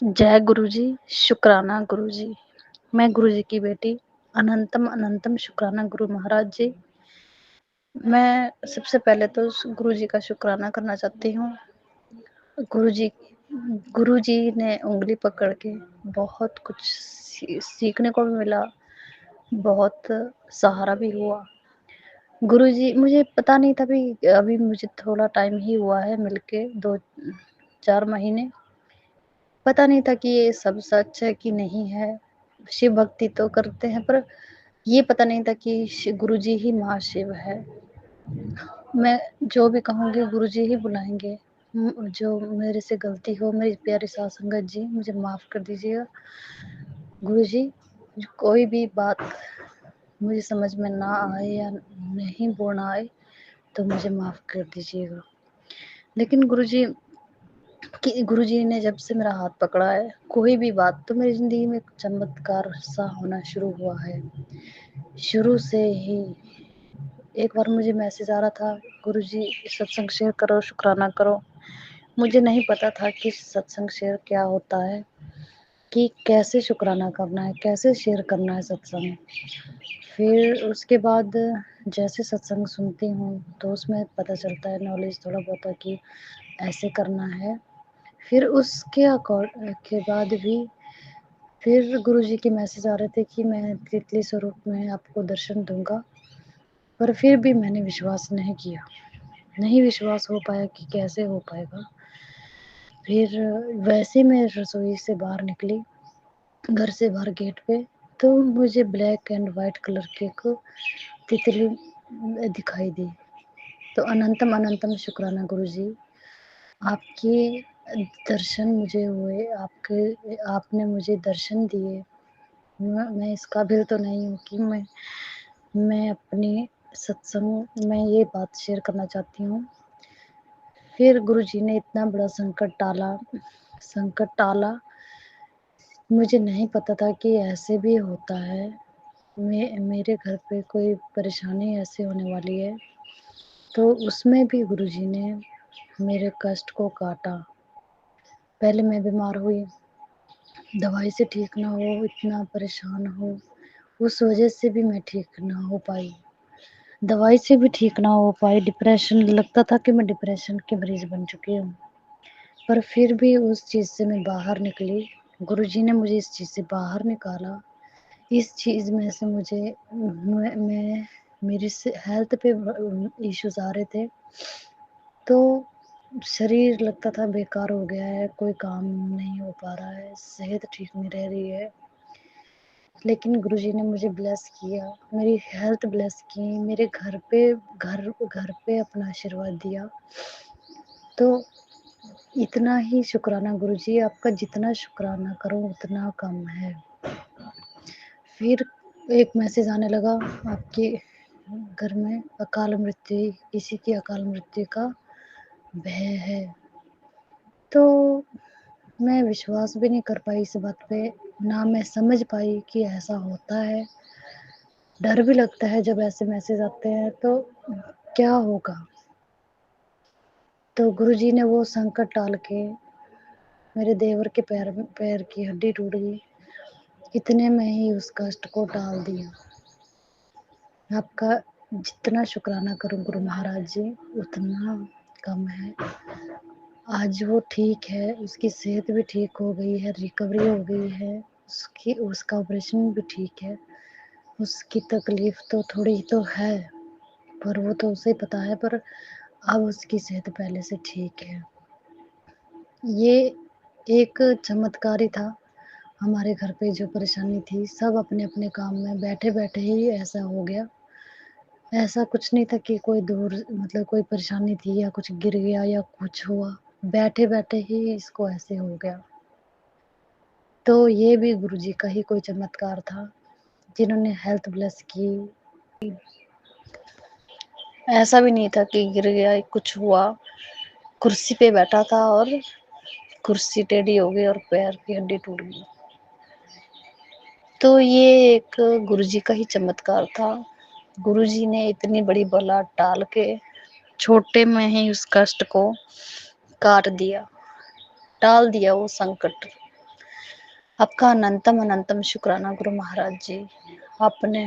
जय गुरुजी, शुक्राना गुरुजी। मैं गुरुजी की बेटी अनंतम अनंतम शुक्राना गुरु महाराज जी। मैं सबसे पहले तो गुरुजी का शुक्राना करना चाहती हूँ। गुरुजी गुरुजी ने उंगली पकड़ के बहुत कुछ सीखने को भी मिला, बहुत सहारा भी हुआ। गुरुजी मुझे पता नहीं था, अभी मुझे थोड़ा टाइम ही हुआ है मिलके, 2-4 महीने। पता नहीं था कि ये सब सच है कि नहीं है। शिव भक्ति तो करते हैं, पर ये पता नहीं था कि गुरुजी ही महाशिव है। मैं जो भी कहूँगी गुरुजी ही बुलाएंगे। जो मेरे से गलती हो, मेरी प्यारी साध संगत जी, मुझे माफ़ कर दीजिएगा। गुरुजी, कोई भी बात मुझे समझ में ना आए या नहीं बोलना आए तो मुझे माफ़ कर दीजिएगा। लेकिन गुरुजी ने जब से मेरा हाथ पकड़ा है, कोई भी बात तो मेरी ज़िंदगी में चमत्कार सा होना शुरू हुआ है। शुरू से ही एक बार मुझे मैसेज आ रहा था, गुरुजी सत्संग शेयर करो, शुक्राना करो। मुझे नहीं पता था कि सत्संग शेयर क्या होता है, कि कैसे शुक्राना करना है, कैसे शेयर करना है सत्संग। फिर उसके बाद जैसे सत्संग सुनती हूँ तो उसमें पता चलता है, नॉलेज थोड़ा बहुत है कि ऐसे करना है। फिर उसके के बाद भी फिर गुरुजी के मैसेज आ रहे थे कि मैं तितली स्वरूप में आपको दर्शन दूँगा, पर फिर भी मैंने विश्वास नहीं किया। नहीं विश्वास हो पाया कि कैसे हो पाएगा। फिर वैसे मैं रसोई से बाहर निकली, घर से बाहर गेट पे, तो मुझे ब्लैक एंड व्हाइट कलर की एक तितली दिखाई दी। तो अनंतम अनंतम शुक्राना गुरुजी, आपके दर्शन मुझे हुए, आपने मुझे दर्शन दिए। मैं इस काबिल तो नहीं हूँ कि मैं अपनी सत्संग में ये बात शेयर करना चाहती हूँ। फिर गुरुजी ने इतना बड़ा संकट टाला। मुझे नहीं पता था कि ऐसे भी होता है। मेरे घर पे कोई परेशानी ऐसे होने वाली है, तो उसमें भी गुरुजी ने मेरे कष्ट को काटा। पहले मैं बीमार हुई, दवाई से ठीक ना हो, इतना परेशान हो, उस वजह से भी मैं ठीक ना हो पाई। दवाई से भी ठीक ना हो पाई, डिप्रेशन, लगता था कि मैं डिप्रेशन की मरीज़ बन चुकी हूँ। पर फिर भी उस चीज़ से मैं बाहर निकली। गुरुजी ने मुझे इस चीज़ से बाहर निकाला। इस चीज़ में से मुझे मैं मेरी हेल्थ पे इश्यूज़ आ रहे थे, तो शरीर लगता था बेकार हो गया है, कोई काम नहीं हो पा रहा है, सेहत ठीक नहीं रह रही है। लेकिन गुरुजी ने मुझे ब्लेस किया, मेरी हेल्थ ब्लेस की, मेरे घर पे अपना आशीर्वाद दिया। तो इतना ही शुक्राना गुरुजी, आपका जितना शुक्राना करो उतना कम है। फिर एक मैसेज आने लगा, आपके घर में अकाल मृत्यु, किसी की अकाल मृत्यु का भय है। तो मैं विश्वास भी नहीं कर पाई इस बात पे, ना मैं समझ पाई कि ऐसा होता है। डर भी लगता है जब ऐसे मैसेज आते हैं, तो क्या होगा? तो गुरुजी ने वो संकट टाल के मेरे देवर के पैर की हड्डी टूट गई। इतने में ही उस कष्ट को टाल दिया। आपका जितना शुक्राना करूँ गुरु महाराज जी, उतना कम है। आज वो ठीक है, उसकी सेहत भी ठीक हो गई है, रिकवरी हो गई है, उसका ऑपरेशन भी ठीक है। उसकी तकलीफ़ तो थोड़ी तो है, पर वो तो उसे पता है, पर अब उसकी सेहत पहले से ठीक है। ये एक चमत्कार ही था। हमारे घर पे जो परेशानी थी, सब अपने-अपने काम में बैठे-बैठे ही ऐसा हो गया। ऐसा कुछ नहीं था कि कोई दूर, मतलब कोई परेशानी थी या कुछ गिर गया या कुछ हुआ। बैठे-बैठे ही इसको ऐसे हो गया। तो ये भी गुरुजी का ही कोई चमत्कार था, जिन्होंने हेल्थ ब्लेस की। ऐसा भी नहीं था कि गिर गया, कुछ हुआ। कुर्सी पे बैठा था और कुर्सी टेढ़ी हो गई और पैर की हड्डी टूट गई। तो ये एक गुरुजी का ही चमत्कार था। गुरुजी ने इतनी बड़ी बला टाल के छोटे में ही उस कष्ट को काट दिया, टाल दिया वो संकट। आपका अनंतम अनंतम शुक्राना गुरु महाराज जी। आपने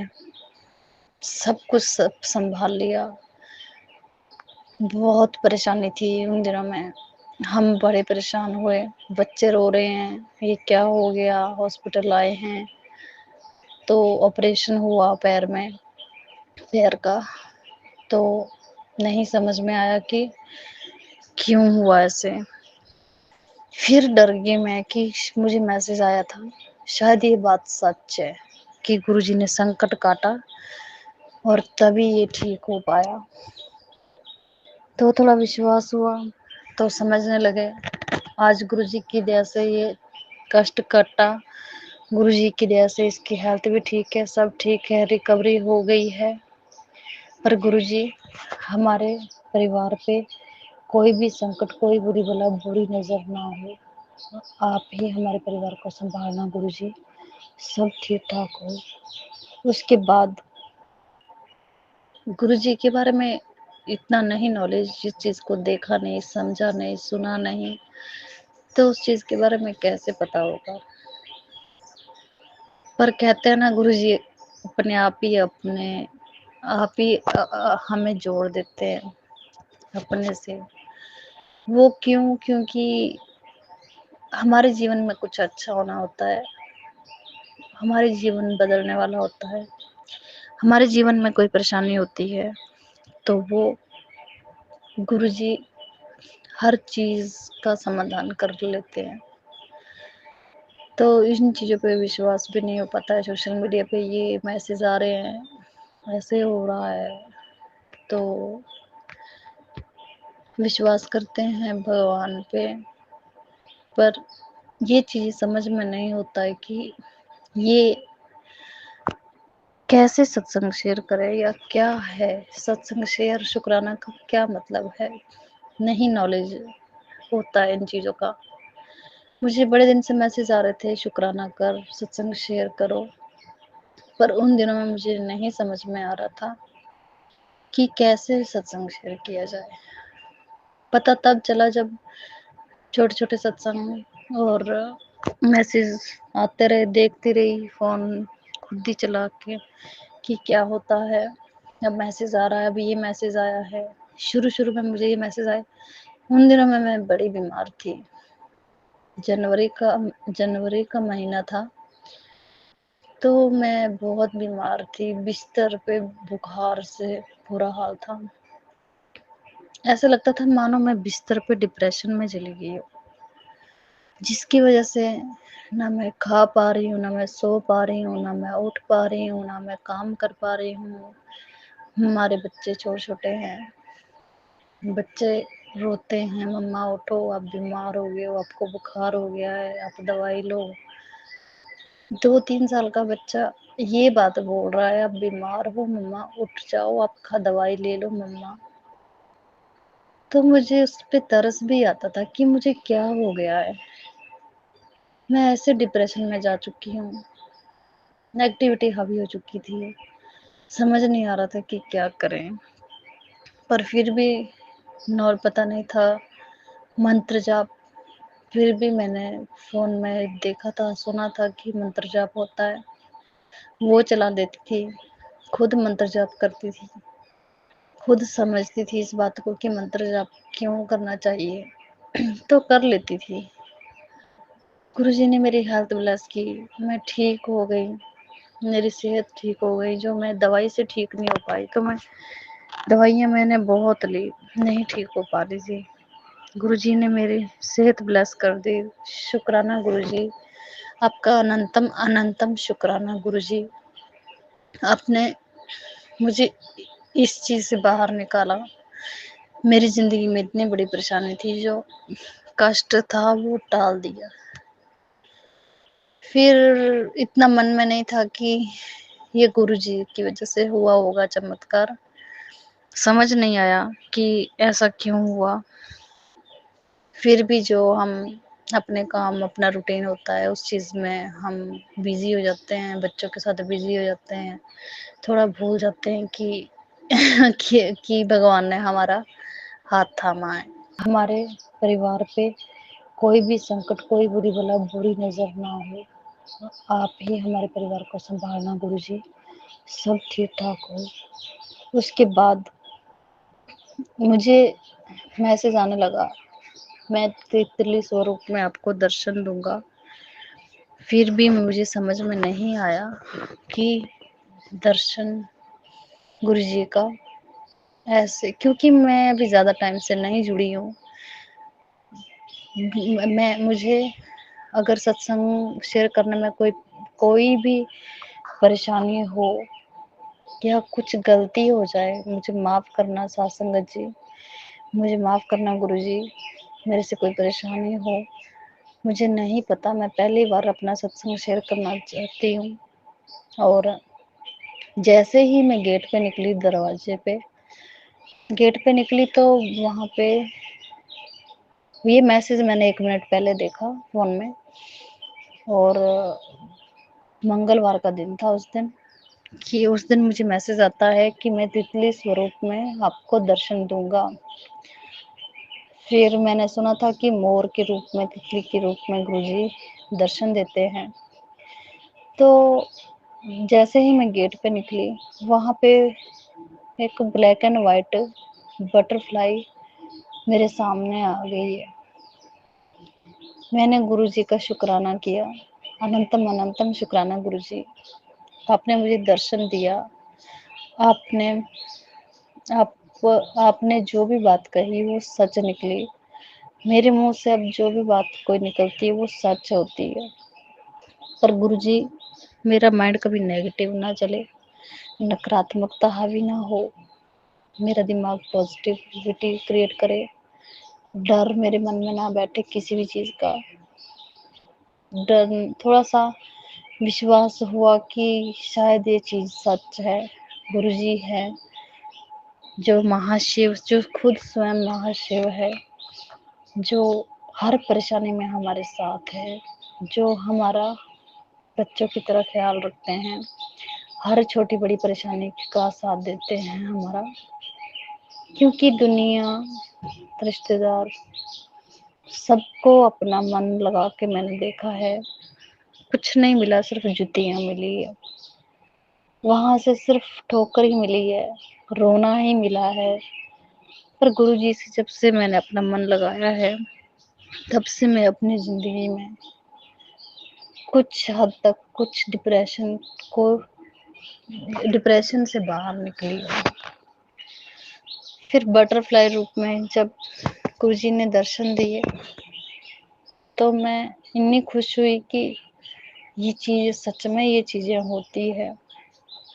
सब कुछ सब संभाल लिया। बहुत परेशानी थी उन दिनों में। हम बड़े परेशान हुए, बच्चे रो रहे हैं, ये क्या हो गया? हॉस्पिटल आए हैं, तो ऑपरेशन हुआ पैर में, पैर का। तो नहीं समझ में आया कि क्यों हुआ ऐसे। फिर डर गई मैं कि मुझे मैसेज आया था, शायद ये बात सच है कि गुरुजी ने संकट काटा और तभी ये ठीक हो पाया। तो थोड़ा विश्वास हुआ, तो समझने लगे। आज गुरुजी की दया से ये कष्ट कटा, गुरुजी की दया से इसकी हेल्थ भी ठीक है, सब ठीक है, रिकवरी हो गई है। पर गुरुजी हमारे परिवार पे कोई भी संकट, कोई बुरी बला बुरी नजर ना हो। आप ही हमारे परिवार को संभालना गुरुजी, सब ठीक ठाक हो। उसके बाद गुरुजी के बारे में इतना नहीं नॉलेज, जिस चीज को देखा नहीं, समझा नहीं, सुना नहीं, तो उस चीज के बारे में कैसे पता होगा। पर कहते हैं ना गुरुजी अपने आप ही हमें जोड़ देते हैं अपने से। वो क्यों? क्योंकि हमारे जीवन में कुछ अच्छा होना होता है, हमारे जीवन बदलने वाला होता है, हमारे जीवन में कोई परेशानी होती है, तो वो गुरुजी हर चीज का समाधान कर लेते हैं। तो इन चीजों पे विश्वास भी नहीं हो पाता है। सोशल मीडिया पे ये मैसेज आ रहे हैं, ऐसे हो रहा है, तो विश्वास करते हैं भगवान पे। पर ये चीज समझ में नहीं होता है कि ये कैसे सत्संग शेयर करें या क्या है सत्संग शेयर, शुक्राना का क्या मतलब है। नहीं नॉलेज होता है इन चीजों का। मुझे बड़े दिन से मैसेज आ रहे थे, शुक्राना कर, सत्संग शेयर करो, पर उन दिनों में मुझे नहीं समझ में आ रहा था कि कैसे सत्संग शेयर किया जाए। पता तब चला जब छोटे छोटे सत्संग और मैसेज आते रहे, देखती रही फोन खुद ही चला के कि क्या होता है। अब मैसेज आ रहा है, अभी ये मैसेज आया है। शुरू शुरू में मुझे ये मैसेज आए, उन दिनों में मैं बड़ी बीमार थी। जनवरी का महीना था, तो मैं बहुत बीमार थी, बिस्तर पे बुखार से बुरा हाल था। ऐसा लगता था मानो मैं बिस्तर पे डिप्रेशन में चली गई हूँ, जिसकी वजह से ना मैं खा पा रही हूँ, ना मैं सो पा रही हूँ, ना मैं उठ पा रही हूँ, ना मैं काम कर पा रही हूँ। हमारे बच्चे छोटे छोटे हैं, बच्चे रोते हैं, मम्मा उठो, आप बीमार हो गए हो, आपको बुखार हो गया है, आप दवाई लो। 2-3 साल का बच्चा ये बात बोल रहा है, आप बीमार हो मम्मा, उठ जाओ, आप दवाई ले लो मम्मा। तो मुझे उस पे तरस भी आता था कि मुझे क्या हो गया है। मैं ऐसे डिप्रेशन में जा चुकी हूँ, नेगेटिविटी हावी हो चुकी थी, समझ नहीं आ रहा था कि क्या करें। पर फिर भी पता नहीं था मंत्र जाप। फिर भी मैंने फोन में देखा था, सुना था कि मंत्र जाप होता है, वो चला देती थी, खुद मंत्र जाप करती थी, खुद समझती थी इस बात को कि मंत्र जाप क्यों करना चाहिए तो कर लेती थी। गुरुजी ने मेरी हेल्थ ब्लेस की, मैं ठीक हो गई, मेरी सेहत ठीक हो गई। जो मैं दवाई से ठीक नहीं हो पाई, तो मैं दवाइयाँ मैंने बहुत ली, नहीं ठीक हो पा रही थी। गुरुजी ने मेरी सेहत ब्लेस कर दी। शुक्राना गुरुजी, आपका अनंतम अनंतम शुक्राना गुरुजी। आपने मुझे इस चीज से बाहर निकाला। मेरी जिंदगी में इतनी बड़ी परेशानी थी, जो कष्ट था वो टाल दिया। फिर इतना मन में नहीं था कि ये गुरुजी की वजह से हुआ होगा चमत्कार। समझ नहीं आया कि ऐसा क्यों हुआ। फिर भी जो हम अपने काम, अपना रूटीन होता है, उस चीज में हम बिजी हो जाते हैं, बच्चों के साथ बिजी हो जाते हैं, थोड़ा भूल जाते हैं कि कि भगवान ने हमारा हाथ थामा है। हमारे परिवार पे कोई भी संकट, कोई बुरी बला बुरी नजर ना हो। आप ही हमारे परिवार को संभालना गुरुजी, सब ठीक-ठाक हो। उसके बाद मुझे मैसेज आने लगा, मैं तितली स्वरूप में आपको दर्शन दूँगा। फिर भी मुझे समझ में नहीं आया कि दर्शन गुरुजी का ऐसे, क्योंकि मैं अभी ज़्यादा टाइम से नहीं जुड़ी हूँ। मैं मुझे अगर सत्संग शेयर करने में कोई कोई भी परेशानी हो या कुछ गलती हो जाए, मुझे माफ़ करना साध संगत जी, मुझे माफ़ करना गुरुजी, मेरे से कोई परेशानी हो, मुझे नहीं पता, मैं पहली बार अपना सत्संग शेयर करना चाहती हूँ। और जैसे ही मैं गेट पे निकली तो वहाँ पे ये मैसेज मैंने 1 मिनट पहले देखा फ़ोन में, और मंगलवार का दिन था उस दिन, कि उस दिन मुझे मैसेज आता है कि मैं तितली स्वरूप में आपको दर्शन दूँगा। फिर मैंने सुना था कि मोर के रूप में, तितली के रूप में गुरुजी दर्शन देते हैं। तो जैसे ही मैं गेट पे निकली, वहाँ पे एक ब्लैक एंड व्हाइट बटरफ्लाई मेरे सामने आ गई है। मैंने गुरुजी का शुक्राना किया, अनंतम अनंतम शुक्राना गुरुजी, आपने मुझे दर्शन दिया। आपने आप आपने जो भी बात कही वो सच निकली। मेरे मुँह से अब जो भी बात कोई निकलती है वो सच होती है। पर गुरुजी, मेरा माइंड कभी नेगेटिव ना चले, नकारात्मकता हावी ना हो, मेरा दिमाग पॉजिटिविटी क्रिएट करे, डर मेरे मन में ना बैठे किसी भी चीज़ का। डर, थोड़ा-सा विश्वास हुआ कि शायद ये चीज़ सच है, गुरुजी हैं, जो महाशिव, जो खुद स्वयं महाशिव है, जो हर परेशानी में हमारे साथ है, जो हमारा बच्चों की तरह ख़्याल रखते हैं, हर छोटी-बड़ी परेशानी का साथ देते हैं हमारा। क्योंकि दुनिया, रिश्तेदार, सबको अपना मन लगा के मैंने देखा है, कुछ नहीं मिला, सिर्फ़ जुतियाँ मिली है। वहाँ से सिर्फ़ ठोकर ही मिली है, रोना ही मिला है। पर गुरुजी से जब से मैंने अपना मन लगाया है, तब से मैं अपनी ज़िंदगी में कुछ हद तक को डिप्रेशन से बाहर निकली हूँ। फिर बटरफ्लाई रूप में जब गुरुजी ने दर्शन दिए, तो मैं इतनी खुश हुई कि ये चीज़ सच में ये चीज़ें होती है।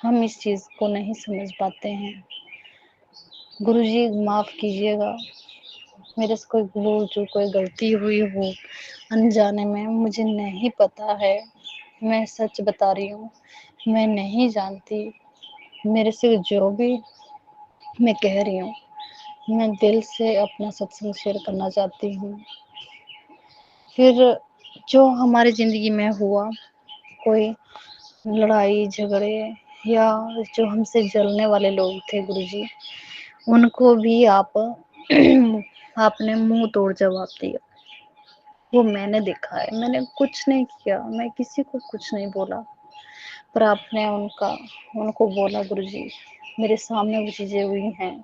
हम इस चीज़ को नहीं समझ पाते हैं। गुरुजी माफ़ कीजिएगा, मेरे से कोई भूल-चूक, कोई गलती हुई हो अनजाने में, मुझे नहीं पता है। मैं सच बता रही हूँ, मैं नहीं जानती। मेरे से जो भी मैं कह रही हूँ, मैं दिल से अपना सत्संग शेयर करना चाहती हूँ। फिर जो हमारी ज़िंदगी में हुआ, कोई लड़ाई झगड़े या जो हमसे जलने वाले लोग थे गुरुजी, उनको भी आप आपने मुँह तोड़ जवाब दिया। वो मैंने देखा है, मैंने कुछ नहीं किया, मैं किसी को कुछ नहीं बोला, पर आपने उनको बोला गुरुजी, मेरे सामने वो चीज़ें हुई हैं,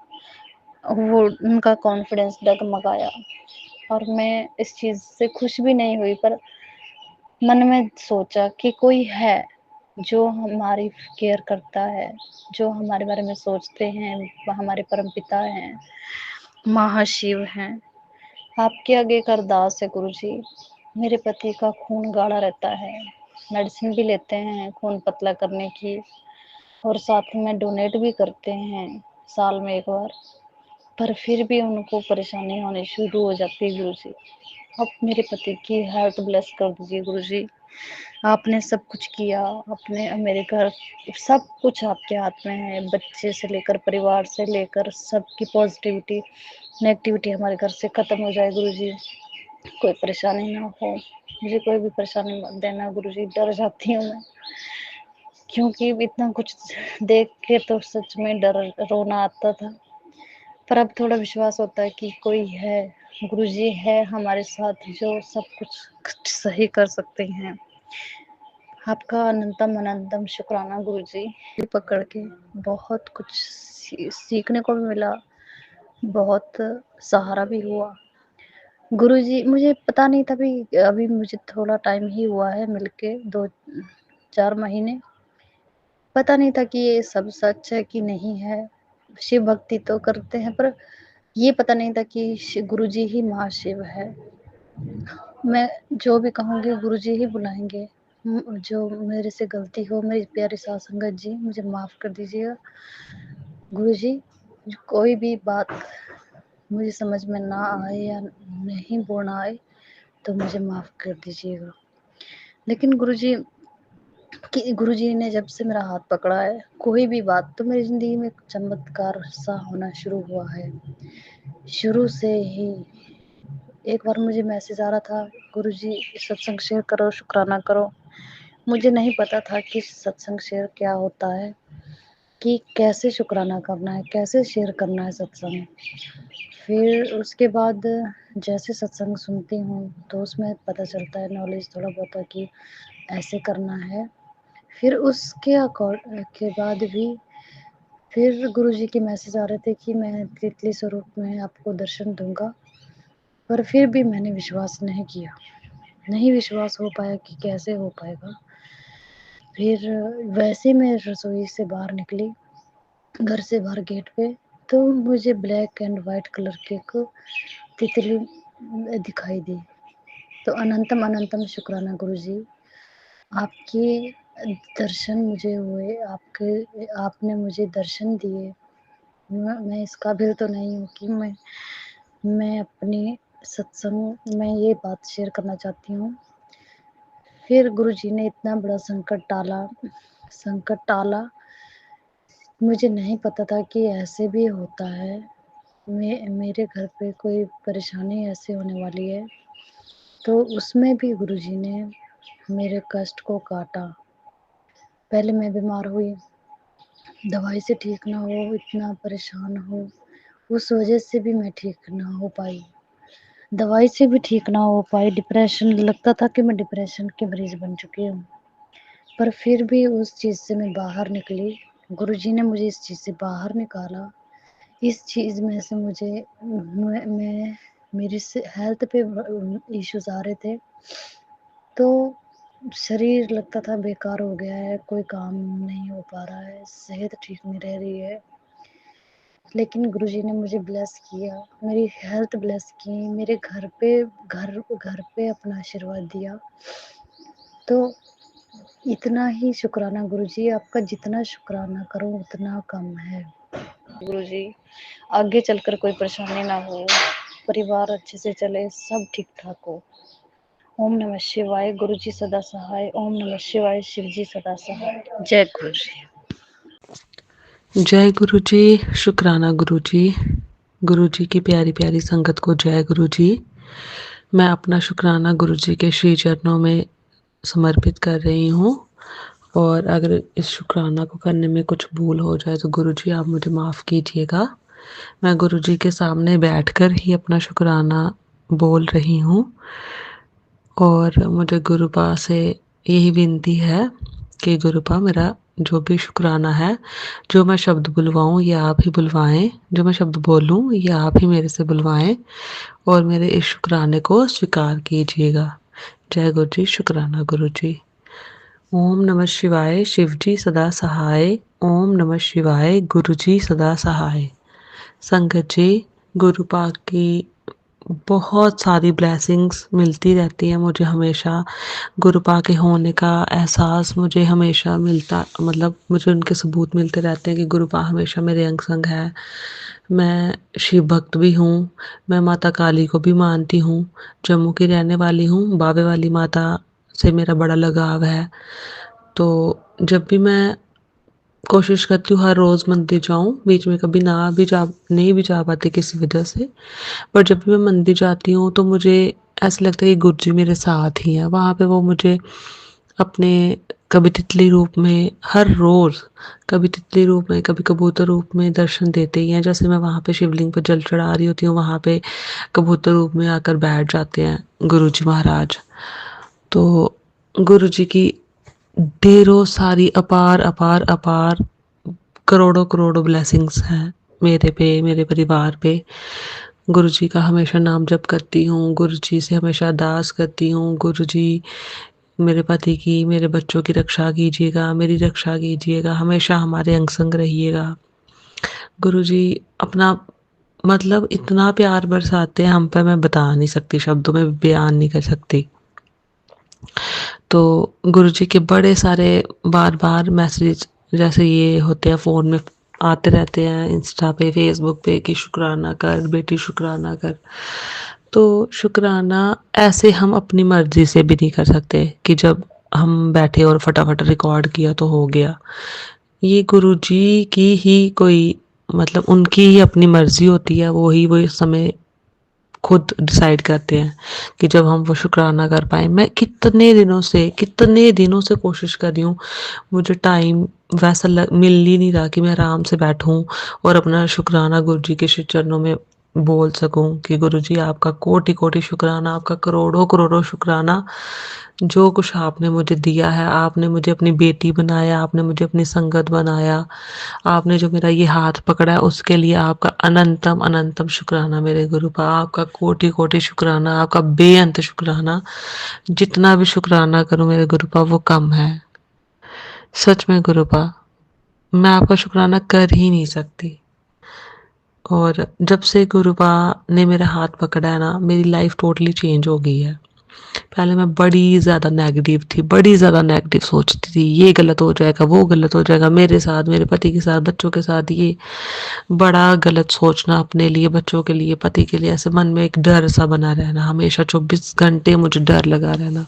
वो उनका कॉन्फिडेंस डगमगाया, और मैं इस चीज़ से खुश भी नहीं हुई, पर मन में सोचा कि कोई है जो हमारी केयर करता है, जो हमारे बारे में सोचते हैं, वो हमारे परमपिता हैं, महाशिव हैं। आपके आगे एक अरदास है गुरुजी, मेरे पति का खून गाढ़ा रहता है, मेडिसिन भी लेते हैं खून पतला करने की, और साथ में डोनेट भी करते हैं साल में 1 बार, पर फिर भी उनको परेशानी होनी शुरू हो जाती है गुरुजी। आप मेरे पति की हार्ट ब्लेस कर दीजिए गुरुजी। आपने सब कुछ किया, आपने मेरे घर सब कुछ आपके हाथ में है, बच्चे से लेकर, परिवार से लेकर, सबकी पॉज़िटिविटी, नेगेटिविटी हमारे घर से ख़त्म हो जाए गुरुजी। कोई परेशानी ना हो, मुझे कोई भी परेशानी मत देना गुरुजी, डर जाती हूँ मैं। क्योंकि इतना कुछ देख के तो सच में डर रोना आता था। पर अब थोड़ा विश्वास होता है कि कोई है, गुरुजी है हमारे साथ, जो सब कुछ सही कर सकते हैं। आपका अनंतम अनंतम शुक्राना गुरुजी। पकड़ के बहुत कुछ सीखने को भी मिला, बहुत सहारा भी हुआ। गुरुजी मुझे पता नहीं था भी, अभी मुझे थोड़ा टाइम ही हुआ है मिलके, 2-4 महीने। पता नहीं था कि ये सब सच है कि नहीं है। शिव भक्ति तो करते हैं, पर ये पता नहीं था कि गुरुजी ही महाशिव है। मैं जो भी कहूँगी गुरुजी ही बुलाएँगे। जो मेरे से गलती हो, मेरी प्यारी साध संगत जी मुझे माफ़ कर दीजिएगा। गुरुजी, कोई भी बात मुझे समझ में ना आए या नहीं बोलना आए तो मुझे माफ़ कर दीजिएगा। लेकिन गुरुजी ने जब से मेरा हाथ पकड़ा है, कोई भी बात तो मेरी ज़िंदगी में चमत्कार सा होना शुरू हुआ है। शुरू से ही एक बार मुझे मैसेज आ रहा था, गुरुजी सत्संग शेयर करो, शुक्राना करो। मुझे नहीं पता था कि सत्संग शेयर क्या होता है, कि कैसे शुक्राना करना है, कैसे शेयर करना है सत्संग। फिर उसके बाद जैसे सत्संग सुनती हूँ तो उसमें पता चलता है, नॉलेज थोड़ा बहुत कि ऐसे करना है। फिर उसके के बाद भी फिर गुरुजी के मैसेज आ रहे थे कि मैं तितली स्वरूप में आपको दर्शन दूँगा, पर फिर भी मैंने विश्वास नहीं किया। नहीं विश्वास हो पाया कि कैसे हो पाएगा। फिर वैसे मैं रसोई से बाहर निकली, घर से बाहर गेट पे, तो मुझे ब्लैक एंड व्हाइट कलर की एक तितली दिखाई दी। तो अनंतम अनंतम शुक्राना गुरुजी, आपके दर्शन मुझे हुए, आपने मुझे दर्शन दिए। मैं इस काबिल तो नहीं हूँ कि मैं अपनी सत्संग में ये बात शेयर करना चाहती हूँ। फिर गुरुजी ने इतना बड़ा संकट टाला। मुझे नहीं पता था कि ऐसे भी होता है। मेरे घर पे कोई परेशानी ऐसे होने वाली है, तो उसमें भी गुरुजी ने मेरे कष्ट को काटा। पहले मैं बीमार हुई, दवाई से ठीक ना हो, इतना परेशान हूँ, उस वजह से भी मैं ठीक ना हो पाई। दवाई से भी ठीक ना हो पाई, डिप्रेशन, लगता था कि मैं डिप्रेशन की मरीज़ बन चुकी हूँ। पर फिर भी उस चीज़ से मैं बाहर निकली। गुरुजी ने मुझे इस चीज़ से बाहर निकाला। इस चीज़ में से मुझे मैं मेरी हेल्थ पे इश्यूज़ आ रहे थे, तो शरीर लगता था बेकार हो गया है, कोई काम नहीं हो पा रहा है, सेहत ठीक नहीं रह रही है। लेकिन गुरुजी ने मुझे ब्लेस किया, मेरी हेल्थ ब्लेस की, मेरे घर पे अपना आशीर्वाद दिया। तो इतना ही शुक्राना गुरुजी, आपका जितना शुक्राना करूँ उतना कम है। गुरुजी, आगे चलकर कोई परेशानी ना हो, परिवार अच्छे से चले, सब ठीक-ठाक हो। ओम नमः शिवाय, गुरुजी सदा सहाय। ओम नमः शिवाय, शिवजी सदा सहाय। जय गुरुजी। जय गुरु जी। शुक्राना गुरु जी। गुरु जी की प्यारी प्यारी संगत को जय गुरु जी। मैं अपना शुक्राना गुरु जी के श्री चरणों में समर्पित कर रही हूँ, और अगर इस शुक्राना को करने में कुछ भूल हो जाए तो गुरु जी आप मुझे माफ़ कीजिएगा। मैं गुरु जी के सामने बैठकर ही अपना शुक्राना बोल रही हूँ, और मुझे गुरुपा से यही विनती है कि गुरुपा मेरा जो भी शुक्राना है, जो मैं शब्द बुलवाऊँ ये आप ही बुलवाएं, जो मैं शब्द बोलूँ ये आप ही मेरे से बुलवाएं, और मेरे इस शुक्राने को स्वीकार कीजिएगा। जय गुरु जी। शुक्राना गुरु जी। ओम नमः शिवाय, शिव जी सदा सहाय। ओम नमः शिवाय, गुरु जी सदा सहाय। संगत जी, गुरु पाक की बहुत सारी ब्लेसिंग्स मिलती रहती है मुझे हमेशा। गुरु पाक के होने का एहसास मुझे हमेशा मिलता, मतलब मुझे उनके सबूत मिलते रहते हैं कि गुरु पाक हमेशा मेरे अंग संग है। मैं शिव भक्त भी हूँ, मैं माता काली को भी मानती हूँ, जम्मू की रहने वाली हूँ, बाबे वाली माता से मेरा बड़ा लगाव है। तो जब भी मैं कोशिश करती हूँ हर रोज़ मंदिर जाऊँ, बीच में कभी नहीं भी जा पाती किसी वजह से, पर जब भी मैं मंदिर जाती हूँ तो मुझे ऐसा लगता है कि गुरु जी मेरे साथ ही हैं। वहाँ पे वो मुझे अपने कभी तितली रूप में हर रोज़, कभी तितली रूप में, कभी कबूतर रूप में दर्शन देते ही हैं। जैसे मैं वहाँ पे शिवलिंग पर जल चढ़ा रही होती हूँ, वहाँ पे कबूतर रूप में आकर बैठ जाते हैं गुरु जी महाराज। तो गुरु जी की ढेरों सारी अपार अपार अपार करोड़ों करोड़ों ब्लेसिंग्स हैं मेरे पे, मेरे परिवार पे। गुरु जी का हमेशा नाम जप करती हूँ, गुरु जी से हमेशा अरदास करती हूँ, गुरु जी मेरे पति की, मेरे बच्चों की रक्षा कीजिएगा, मेरी रक्षा कीजिएगा, हमेशा हमारे अंग संग रहिएगा। गुरु जी अपना मतलब इतना प्यार बरसाते हैं हम पे, मैं बता नहीं सकती, शब्दों में बयान नहीं कर सकती। तो गुरु जी के बड़े सारे बार बार मैसेज जैसे ये होते हैं फ़ोन में, आते रहते हैं इंस्टा पे, फेसबुक पे कि शुक्राना कर बेटी, शुक्राना कर। तो शुक्राना ऐसे हम अपनी मर्जी से भी नहीं कर सकते कि जब हम बैठे और फटाफट रिकॉर्ड किया तो हो गया। ये गुरु जी की ही कोई मतलब उनकी ही अपनी मर्जी होती है, वो ही वो समय खुद डिसाइड करते हैं कि जब हम वो शुक्राना कर पाए। मैं कितने दिनों से कोशिश कर रही हूँ, मुझे टाइम वैसा मिल ही नहीं रहा कि मैं आराम से बैठूं और अपना शुक्राना गुरु जी के श्री चरणों में बोल सकूं कि गुरु जी आपका कोटि कोटि शुक्राना, आपका करोड़ों करोड़ों शुक्राना। जो कुछ आपने मुझे दिया है, आपने मुझे अपनी बेटी बनाया, आपने मुझे अपनी संगत बनाया, आपने जो मेरा ये हाथ पकड़ा है उसके लिए आपका अनंतम अनंतम शुक्राना मेरे गुरुपा, आपका कोटि कोटि शुक्राना, आपका बेअंत शुक्राना। जितना भी शुक्राना करूं मेरे गुरुपा वो कम है। सच में गुरुपा, मैं आपका शुक्राना कर ही नहीं सकती। और जब से गुरुपा ने मेरा हाथ पकड़ा है ना, मेरी लाइफ टोटली चेंज हो गई है। पहले मैं बड़ी ज़्यादा नेगेटिव थी, बड़ी ज़्यादा नेगेटिव सोचती थी, ये गलत हो जाएगा, वो गलत हो जाएगा, मेरे साथ, मेरे पति के साथ, बच्चों के साथ। ये बड़ा गलत सोचना अपने लिए, बच्चों के लिए, पति के लिए, ऐसे मन में एक डर सा बना रहना, हमेशा 24 घंटे मुझे डर लगा रहना।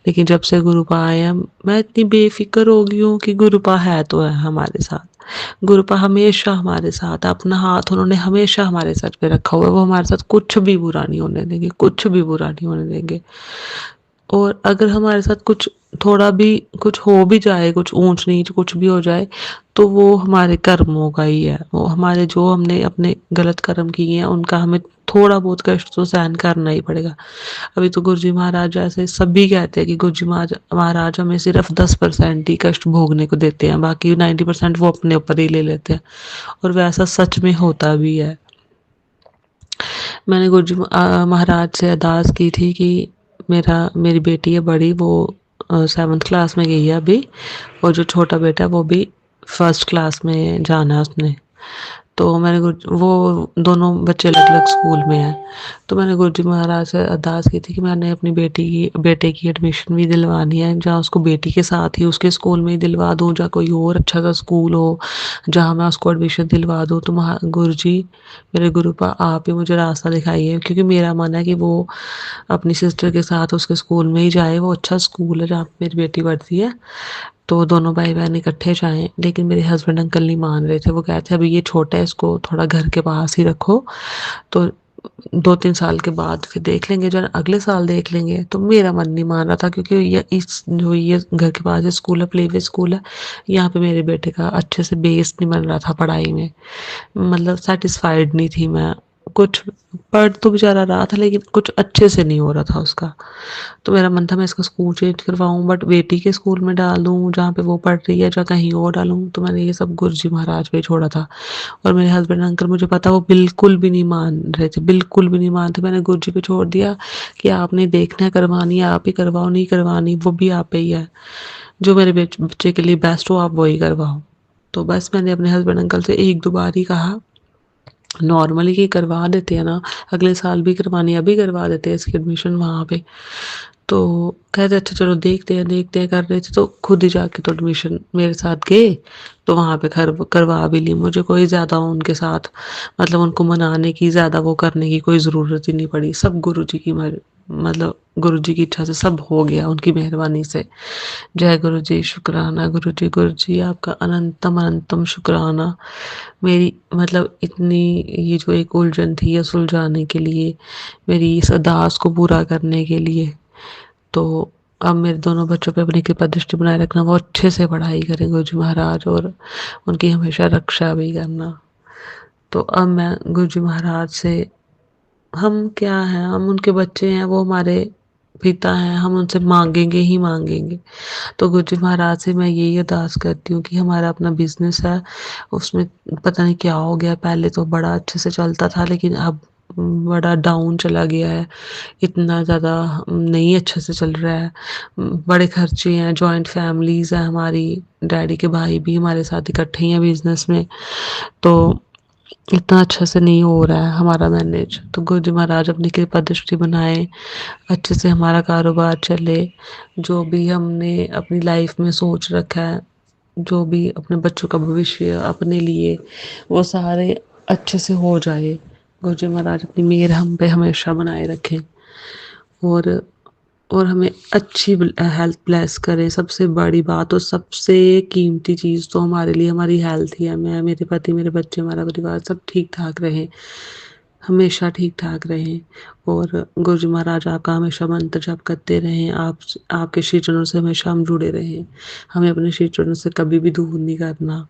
लेकिन जब से गुरुपा आए हैं, मैं इतनी बेफिक्र हो गई हूँ कि गुरुपा है तो है हमारे साथ। गुरुपा हमेशा हमारे साथ, अपना हाथ उन्होंने हमेशा हमारे सर पे रखा हुआ है, वो हमारे साथ कुछ भी बुरा नहीं होने देंगे, कुछ भी बुरा नहीं होने देंगे। और अगर हमारे साथ कुछ थोड़ा भी कुछ हो भी जाए, कुछ ऊंच नीच कुछ भी हो जाए, तो वो हमारे कर्मों का ही है, वो हमारे जो हमने अपने गलत कर्म किए हैं उनका हमें थोड़ा बहुत कष्ट तो सहन करना ही पड़ेगा। अभी तो गुरु जी महाराज ऐसे सभी कहते हैं कि गुरु जी महाराज हमें सिर्फ 10% ही कष्ट भोगने को देते हैं, बाकी 90% वो अपने ऊपर ही ले लेते हैं। और वैसा सच में होता भी है। मैंने गुरु जी महाराज से अरदास की थी कि मेरी बेटी है बड़ी, वो 7th क्लास में गई है अभी, और जो छोटा बेटा है वो भी 1st क्लास में जाना है उसने। तो मैंने वो दोनों बच्चे अलग अलग स्कूल में हैं। तो मैंने गुरु जी महाराज से अरदास की थी कि मैंने अपनी बेटे की एडमिशन भी दिलवानी है, जहाँ उसको बेटी के साथ ही उसके स्कूल में ही दिलवा दूँ, जहाँ कोई और अच्छा सा स्कूल हो जहाँ मैं उसको एडमिशन दिलवा दूँ। तो गुरु जी मेरे गुरुपा आप ही मुझे रास्ता दिखाइए, क्योंकि मेरा मन है कि वो अपनी सिस्टर के साथ उसके स्कूल में ही जाए, वो अच्छा स्कूल है जहाँ पे मेरी बेटी पढ़ती है। तो दोनों भाई बहन इकट्ठे जाएं। लेकिन मेरे हस्बैंड अंकल नहीं मान रहे थे, वो कहते अभी ये छोटा है, इसको थोड़ा घर के पास ही रखो, तो 2-3 साल के बाद फिर देख लेंगे, जो अगले साल देख लेंगे। तो मेरा मन नहीं मान रहा था, क्योंकि ये इस जो ये घर के पास स्कूल है, प्ले स्कूल है, यहाँ पे मेरे बेटे का अच्छे से बेस नहीं बन रहा था पढ़ाई में, मतलब सेटिस्फाइड नहीं थी मैं। कुछ पढ़ तो बेचारा रहा था लेकिन कुछ अच्छे से नहीं हो रहा था उसका। तो मेरा मन था मैं इसका स्कूल चेंज करवाऊँ, बट बेटी के स्कूल में डाल दूँ जहाँ पे वो पढ़ रही है, या कहीं और डालूँ। तो मैंने ये सब गुरु जी महाराज पे छोड़ा था। और मेरे हस्बैंड अंकल, मुझे पता, वो बिल्कुल भी नहीं मान रहे थे, बिल्कुल भी नहीं मानते। मैंने गुरु जी पे छोड़ दिया कि आपने देखना है, करवानी है आप ही करवाओ, नहीं करवानी वो भी आप ही है, जो मेरे बच्चे के लिए बेस्ट हो आप वही करवाओ। तो बस मैंने अपने हस्बैंड अंकल से एक दो बार ही कहा नॉर्मली कि करवा देते हैं ना, अगले साल भी करवानी, अभी करवा देते हैं इसकी एडमिशन वहाँ पे। तो कहते अच्छा चलो देखते हैं कर रहे थे। तो खुद ही जाके तो एडमिशन मेरे साथ गए, तो वहाँ पे करवा भी ली। मुझे कोई ज़्यादा उनके साथ मतलब उनको मनाने की, ज़्यादा वो करने की कोई ज़रूरत ही नहीं पड़ी। सब गुरु जी की मतलब गुरु जी की इच्छा से सब हो गया, उनकी मेहरबानी से। जय गुरु जी, शुक्राना गुरु जी, गुरु जी आपका अनंतम अनंतम शुक्राना। मेरी मतलब इतनी ये जो एक उलझन थी ये सुलझाने के लिए, मेरी इस अरदास को पूरा करने के लिए। तो अब मेरे दोनों बच्चों पे अपनी कृपा दृष्टि बनाए रखना, वो अच्छे से पढ़ाई करें गुरु जी महाराज, और उनकी हमेशा रक्षा भी करना। तो अब मैं गुरु जी महाराज से, हम क्या हैं, हम उनके बच्चे हैं, वो हमारे पिता हैं, हम उनसे मांगेंगे ही मांगेंगे। तो गुरुजी महाराज से मैं यही अरदास करती हूँ कि हमारा अपना बिजनेस है, उसमें पता नहीं क्या हो गया, पहले तो बड़ा अच्छे से चलता था लेकिन अब बड़ा डाउन चला गया है, इतना ज़्यादा नहीं अच्छे से चल रहा है। बड़े खर्चे हैं, जॉइंट फैमिलीज़ है हमारी, डैडी के भाई भी हमारे साथ इकट्ठे ही हैं बिजनेस में, तो इतना अच्छा से नहीं हो रहा है हमारा मैनेज। तो गुरुजी महाराज अपनी कृपा दृष्टि बनाए, अच्छे से हमारा कारोबार चले, जो भी हमने अपनी लाइफ में सोच रखा है, जो भी अपने बच्चों का भविष्य अपने लिए, वो सारे अच्छे से हो जाए। गुरुजी महाराज अपनी मेहर हम पे हमेशा बनाए रखें और हमें अच्छी हेल्थ ब्लेस करे। सबसे बड़ी बात और सबसे कीमती चीज़ तो हमारे लिए हमारी हेल्थ ही है। मैं, मेरे पति, मेरे बच्चे, हमारा परिवार सब ठीक ठाक रहे, हमेशा ठीक ठाक रहें। और गुरुजी महाराज आपका हमेशा मंत्र जप करते रहें, आपके श्री चरणों से हमेशा हम जुड़े रहें। हमें अपने श्री चरणों से कभी भी दूर नहीं करना,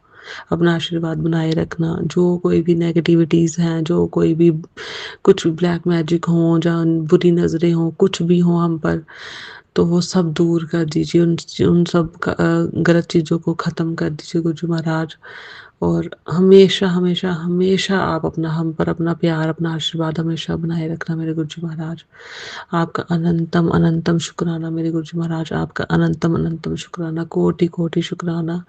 अपना आशीर्वाद बनाए रखना। जो कोई भी नेगेटिविटीज़ हैं, जो कोई भी कुछ ब्लैक मैजिक हो या बुरी नज़रें हों, कुछ भी हो हम पर, तो वो सब दूर कर दीजिए, उन सब गलत चीज़ों को ख़त्म कर दीजिए गुरुजी महाराज। और हमेशा हमेशा हमेशा आप अपना हम पर अपना प्यार, अपना आशीर्वाद हमेशा बनाए रखना मेरे गुरुजी महाराज। आपका अनंतम अनंतम शुक्राना मेरे गुरुजी महाराज, आपका अनंतम अनंतम शुक्राना, कोटि कोटि शुक्राना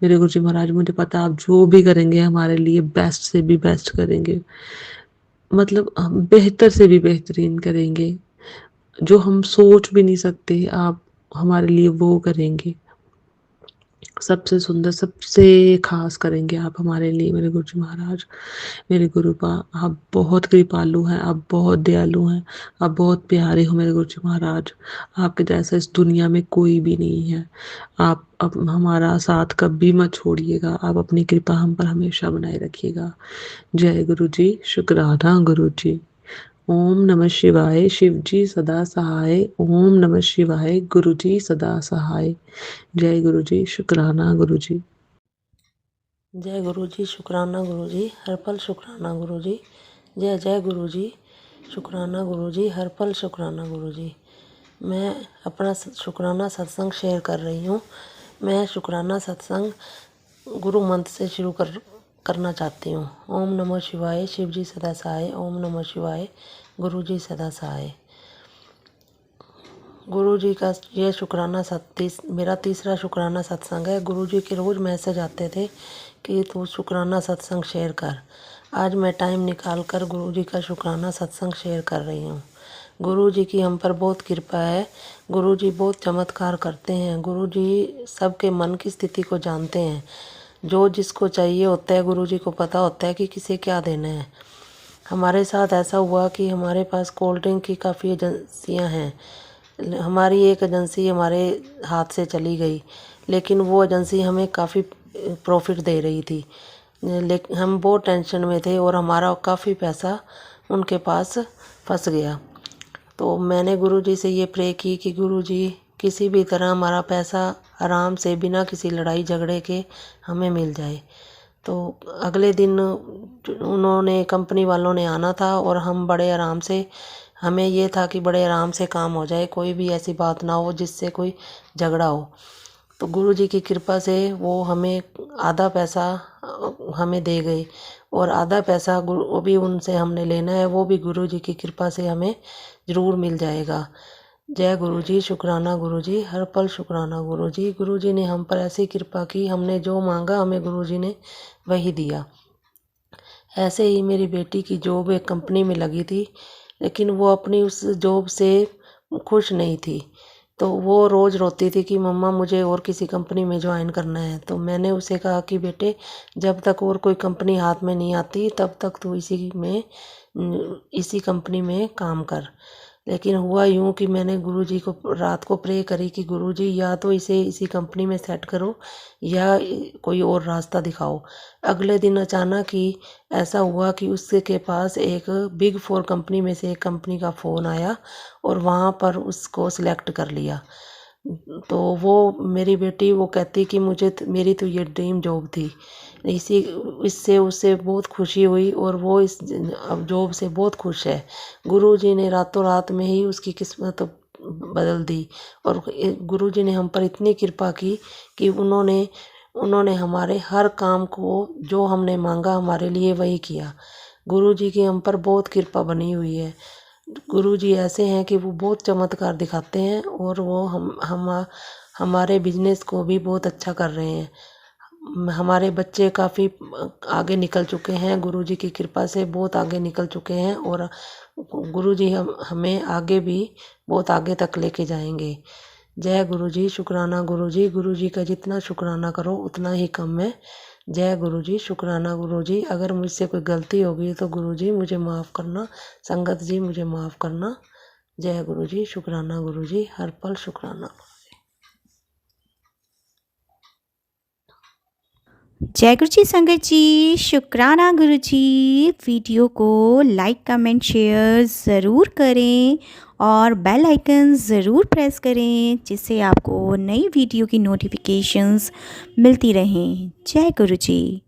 मेरे गुरुजी महाराज। मुझे पता आप जो भी करेंगे हमारे लिए बेस्ट से भी बेस्ट करेंगे, मतलब हम बेहतर से भी बेहतरीन करेंगे। जो हम सोच भी नहीं सकते आप हमारे लिए वो करेंगे। सबसे सुंदर, सबसे ख़ास करेंगे आप हमारे लिए मेरे गुरुजी महाराज। मेरे गुरुपा, आप बहुत कृपालु हैं, आप बहुत दयालु हैं, आप बहुत प्यारे हो मेरे गुरुजी महाराज। आपके जैसा इस दुनिया में कोई भी नहीं है। आप अब हमारा साथ कभी मत छोड़िएगा, आप अपनी कृपा हम पर हमेशा बनाए रखिएगा। जय गुरुजी, शुक्राना गुरुजी। ओम नमः शिवाय, शिवजी सदा सहाय। ओम नमः शिवाय, गुरुजी सदा सहाय। जय गुरुजी, शुक्राना गुरुजी। जय गुरुजी, शुक्राना गुरुजी, हर पल शुक्राना गुरुजी। जय जय गुरुजी, शुक्राना गुरुजी, हर पल शुक्राना गुरुजी। मैं अपना शुक्राना सत्संग शेयर कर रही हूँ। मैं शुक्राना सत्संग गुरु मंत्र से शुरू करना चाहती हूँ। ओम नमः शिवाय, शिवजी सदा सहाय। ओम नमः शिवाय, गुरुजी सदा सहाय। गुरु जी का ये शुक्राना मेरा तीसरा शुक्राना सत्संग है। गुरु जी के रोज़ मैसेज आते थे कि तू शुक्राना सत्संग शेयर कर। आज मैं टाइम निकाल कर गुरु जी का शुक्राना सत्संग शेयर कर रही हूँ। गुरु जी की हम पर बहुत कृपा है। गुरु जी बहुत चमत्कार करते हैं। गुरु जी सबके मन की स्थिति को जानते हैं। जो जिसको चाहिए होता है गुरु जी को पता होता है कि किसे क्या देना है। हमारे साथ ऐसा हुआ कि हमारे पास कोल्ड ड्रिंक की काफ़ी एजेंसियाँ हैं। हमारी एक एजेंसी हमारे हाथ से चली गई, लेकिन वो एजेंसी हमें काफ़ी प्रॉफिट दे रही थी। लेकिन हम बहुत टेंशन में थे और हमारा काफ़ी पैसा उनके पास फंस गया। तो मैंने गुरुजी से ये प्रे की कि गुरुजी किसी भी तरह हमारा पैसा आराम से बिना किसी लड़ाई झगड़े के हमें मिल जाए। तो अगले दिन उन्होंने कंपनी वालों ने आना था और हम बड़े आराम से, हमें ये था कि बड़े आराम से काम हो जाए, कोई भी ऐसी बात ना हो जिससे कोई झगड़ा हो। तो गुरुजी की कृपा से वो हमें आधा पैसा हमें दे गए और आधा पैसा वो भी उनसे हमने लेना है, वो भी गुरुजी की कृपा से हमें ज़रूर मिल जाएगा। जय गुरुजी, शुक्राना गुरुजी, हर पल शुक्राना गुरुजी। गुरुजी ने हम पर ऐसी कृपा की, हमने जो मांगा हमें गुरुजी ने वही दिया। ऐसे ही मेरी बेटी की जॉब एक कंपनी में लगी थी, लेकिन वो अपनी उस जॉब से खुश नहीं थी। तो वो रोज़ रोती थी कि मम्मा मुझे और किसी कंपनी में ज्वाइन करना है। तो मैंने उसे कहा कि बेटे जब तक और कोई कंपनी हाथ में नहीं आती तब तक तू इसी कंपनी में काम कर। लेकिन हुआ यूँ कि मैंने गुरुजी को रात को प्रे करी कि गुरुजी या तो इसे इसी कंपनी में सेट करो या कोई और रास्ता दिखाओ। अगले दिन अचानक ही ऐसा हुआ कि उसके के पास एक बिग 4 कंपनी में से एक कंपनी का फ़ोन आया और वहाँ पर उसको सिलेक्ट कर लिया। तो वो मेरी बेटी वो कहती कि मेरी तो ये ड्रीम जॉब थी। इससे उसे बहुत खुशी हुई और वो इस जॉब से बहुत खुश है। गुरुजी ने रातों रात में ही उसकी किस्मत बदल दी। और गुरुजी ने हम पर इतनी कृपा की कि उन्होंने हमारे हर काम को जो हमने मांगा हमारे लिए वही किया। गुरुजी की हम पर बहुत कृपा बनी हुई है। गुरुजी ऐसे हैं कि वो बहुत चमत्कार दिखाते हैं और वो हमारे बिजनेस को भी बहुत अच्छा कर रहे हैं। हमारे बच्चे काफ़ी आगे निकल चुके हैं, गुरुजी की कृपा से बहुत आगे निकल चुके हैं और गुरुजी हमें आगे भी बहुत आगे तक लेके जाएंगे। जय गुरुजी, शुक्राना गुरुजी। गुरुजी का जितना शुक्राना करो उतना ही कम है। जय गुरुजी, शुक्राना गुरुजी। अगर मुझसे कोई गलती होगी तो गुरुजी मुझे माफ़ करना, संगत जी मुझे माफ़ करना। जय गुरुजी, शुक्राना गुरुजी, हर पल शुक्राना। जय गुरु जी संगत जी, शुक्राना गुरु जी। वीडियो को लाइक कमेंट शेयर ज़रूर करें और बेल आइकन ज़रूर प्रेस करें जिससे आपको नई वीडियो की नोटिफिकेशंस मिलती रहें। जय गुरु जी।